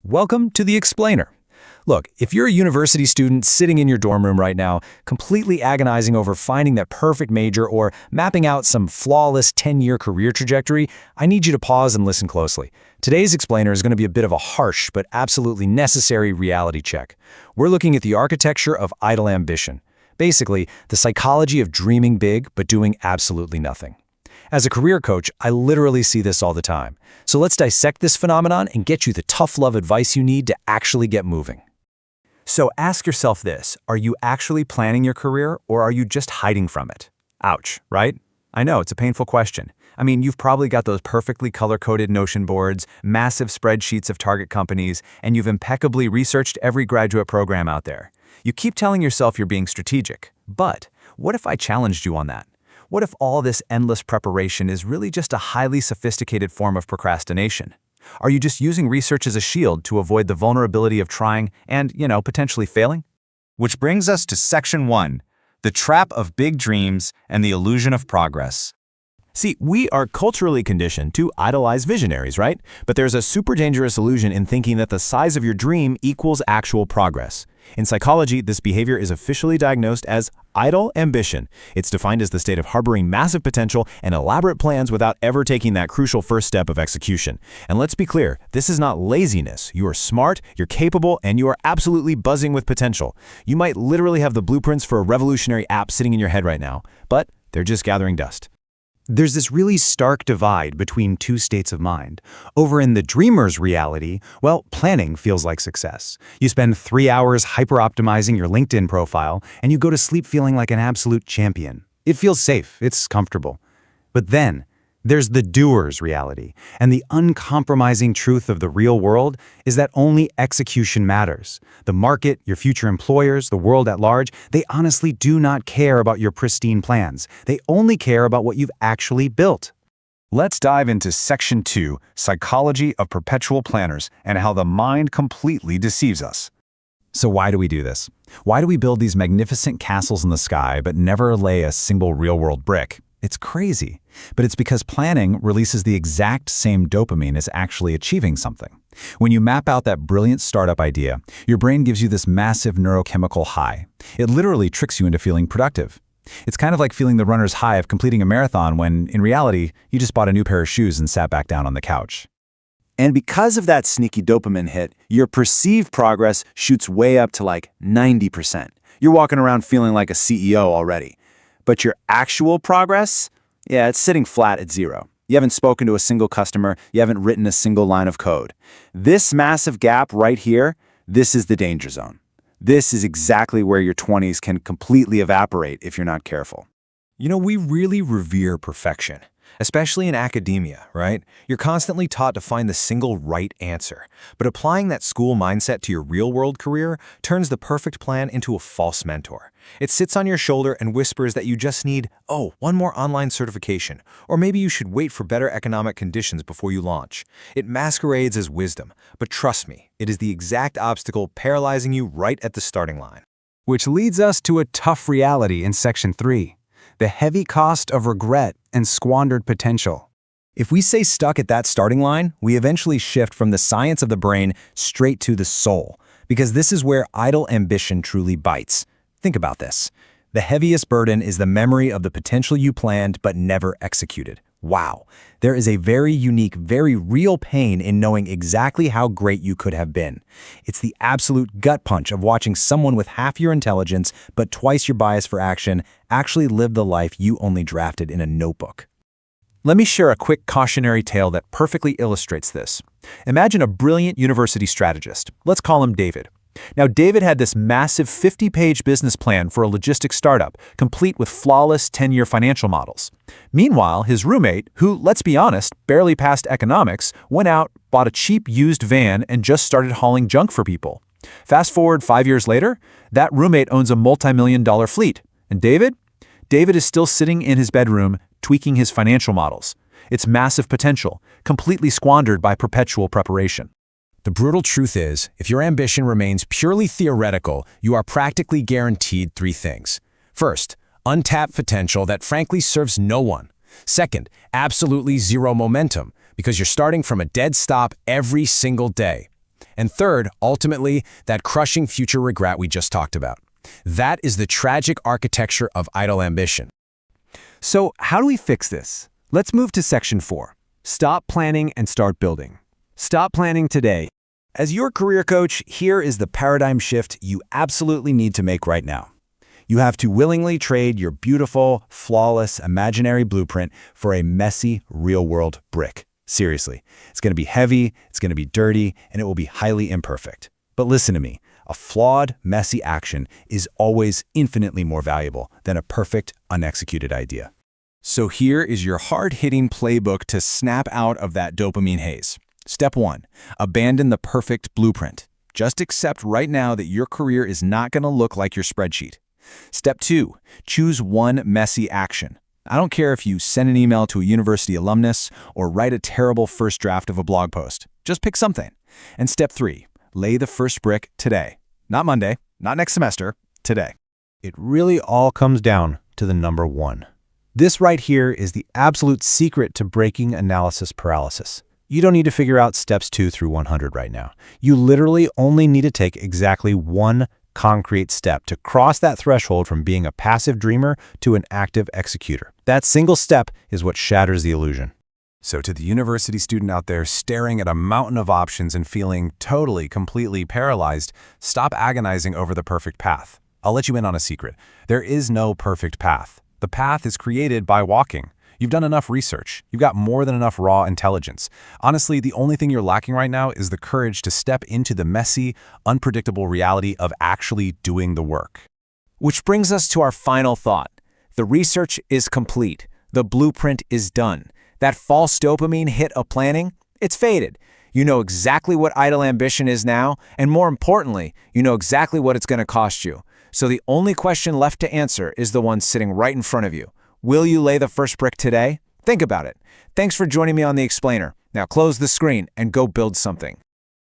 Welcome to The Explainer. Look, if you're a university student sitting in your dorm room right now, completely agonizing over finding that perfect major or mapping out some flawless 10-year career trajectory, I need you to pause and listen closely. Today's Explainer is going to be a bit of a harsh but absolutely necessary reality check. We're looking at the architecture of idle ambition. Basically, the psychology of dreaming big but doing absolutely nothing. As a career coach, I literally see this all the time. So let's dissect this phenomenon and get you the tough love advice you need to actually get moving. So ask yourself this, are you actually planning your career or are you just hiding from it? Ouch, right? I know, it's a painful question. I mean, you've probably got those perfectly color-coded Notion boards, massive spreadsheets of target companies, and you've impeccably researched every graduate program out there. You keep telling yourself you're being strategic, but what if I challenged you on that? What if all this endless preparation is really just a highly sophisticated form of procrastination? Are you just using research as a shield to avoid the vulnerability of trying and, potentially failing? Which brings us to Section 1, the trap of big dreams and the illusion of progress. See, we are culturally conditioned to idolize visionaries, right? But there's a super dangerous illusion in thinking that the size of your dream equals actual progress. In psychology, this behavior is officially diagnosed as idle ambition. It's defined as the state of harboring massive potential and elaborate plans without ever taking that crucial first step of execution. And let's be clear, this is not laziness. You are smart, you're capable, and you are absolutely buzzing with potential. You might literally have the blueprints for a revolutionary app sitting in your head right now, but they're just gathering dust. There's this really stark divide between two states of mind. Over in the dreamer's reality, well, planning feels like success. You spend 3 hours hyper-optimizing your LinkedIn profile, and you go to sleep feeling like an absolute champion. It feels safe, it's comfortable. But then, there's the doer's reality, and the uncompromising truth of the real world is that only execution matters. The market, your future employers, the world at large, they honestly do not care about your pristine plans. They only care about what you've actually built. Let's dive into Section 2, Psychology of Perpetual Planners, and how the mind completely deceives us. So why do we do this? Why do we build these magnificent castles in the sky but never lay a single real-world brick? It's crazy, but it's because planning releases the exact same dopamine as actually achieving something. When you map out that brilliant startup idea, your brain gives you this massive neurochemical high. It literally tricks you into feeling productive. It's kind of like feeling the runner's high of completing a marathon when, in reality, you just bought a new pair of shoes and sat back down on the couch. And because of that sneaky dopamine hit, your perceived progress shoots way up to like 90%. You're walking around feeling like a CEO already. But your actual progress, it's sitting flat at 0. You haven't spoken to a single customer, you haven't written a single line of code. This massive gap right here, this is the danger zone. This is exactly where your 20s can completely evaporate if you're not careful. We really revere perfection, especially in academia, right? You're constantly taught to find the single right answer. But applying that school mindset to your real-world career turns the perfect plan into a false mentor. It sits on your shoulder and whispers that you just need, one more online certification, or maybe you should wait for better economic conditions before you launch. It masquerades as wisdom, but trust me, it is the exact obstacle paralyzing you right at the starting line. Which leads us to a tough reality in Section 3. The heavy cost of regret and squandered potential. If we stay stuck at that starting line, we eventually shift from the science of the brain straight to the soul, because this is where idle ambition truly bites. Think about this. The heaviest burden is the memory of the potential you planned but never executed. Wow. There is a very unique, very real pain in knowing exactly how great you could have been. It's the absolute gut punch of watching someone with half your intelligence but twice your bias for action actually live the life you only drafted in a notebook. Let me share a quick cautionary tale that perfectly illustrates this. Imagine a brilliant university strategist. Let's call him David. Now, David had this massive 50-page business plan for a logistics startup, complete with flawless 10-year financial models. Meanwhile, his roommate, who, let's be honest, barely passed economics, went out, bought a cheap used van, and just started hauling junk for people. Fast forward 5 years later, that roommate owns a multi-million-dollar fleet. And David? David is still sitting in his bedroom, tweaking his financial models. It's massive potential, completely squandered by perpetual preparation. The brutal truth is, if your ambition remains purely theoretical, you are practically guaranteed 3 things. First, untapped potential that frankly serves no one. Second, absolutely zero momentum, because you're starting from a dead stop every single day. And third, ultimately, that crushing future regret we just talked about. That is the tragic architecture of idle ambition. So how do we fix this? Let's move to section 4. Stop planning and start building. Stop planning today. As your career coach, here is the paradigm shift you absolutely need to make right now. You have to willingly trade your beautiful, flawless, imaginary blueprint for a messy, real-world brick. Seriously, it's going to be heavy, it's going to be dirty, and it will be highly imperfect. But listen to me, a flawed, messy action is always infinitely more valuable than a perfect, unexecuted idea. So here is your hard-hitting playbook to snap out of that dopamine haze. Step 1, abandon the perfect blueprint. Just accept right now that your career is not going to look like your spreadsheet. Step 2, choose one messy action. I don't care if you send an email to a university alumnus or write a terrible first draft of a blog post. Just pick something. And step 3, lay the first brick today. Not Monday, not next semester, today. It really all comes down to the number 1. This right here is the absolute secret to breaking analysis paralysis. You don't need to figure out steps 2 through 100 right now. You literally only need to take exactly one concrete step to cross that threshold from being a passive dreamer to an active executor. That single step is what shatters the illusion. So to the university student out there staring at a mountain of options and feeling totally, completely paralyzed, stop agonizing over the perfect path. I'll let you in on a secret. There is no perfect path. The path is created by walking. You've done enough research. You've got more than enough raw intelligence. Honestly, the only thing you're lacking right now is the courage to step into the messy, unpredictable reality of actually doing the work. Which brings us to our final thought. The research is complete. The blueprint is done. That false dopamine hit of planning, it's faded. You know exactly what idle ambition is now, and more importantly, you know exactly what it's going to cost you. So the only question left to answer is the one sitting right in front of you. Will you lay the first brick today? Think about it. Thanks for joining me on The Explainer. Now close the screen and go build something.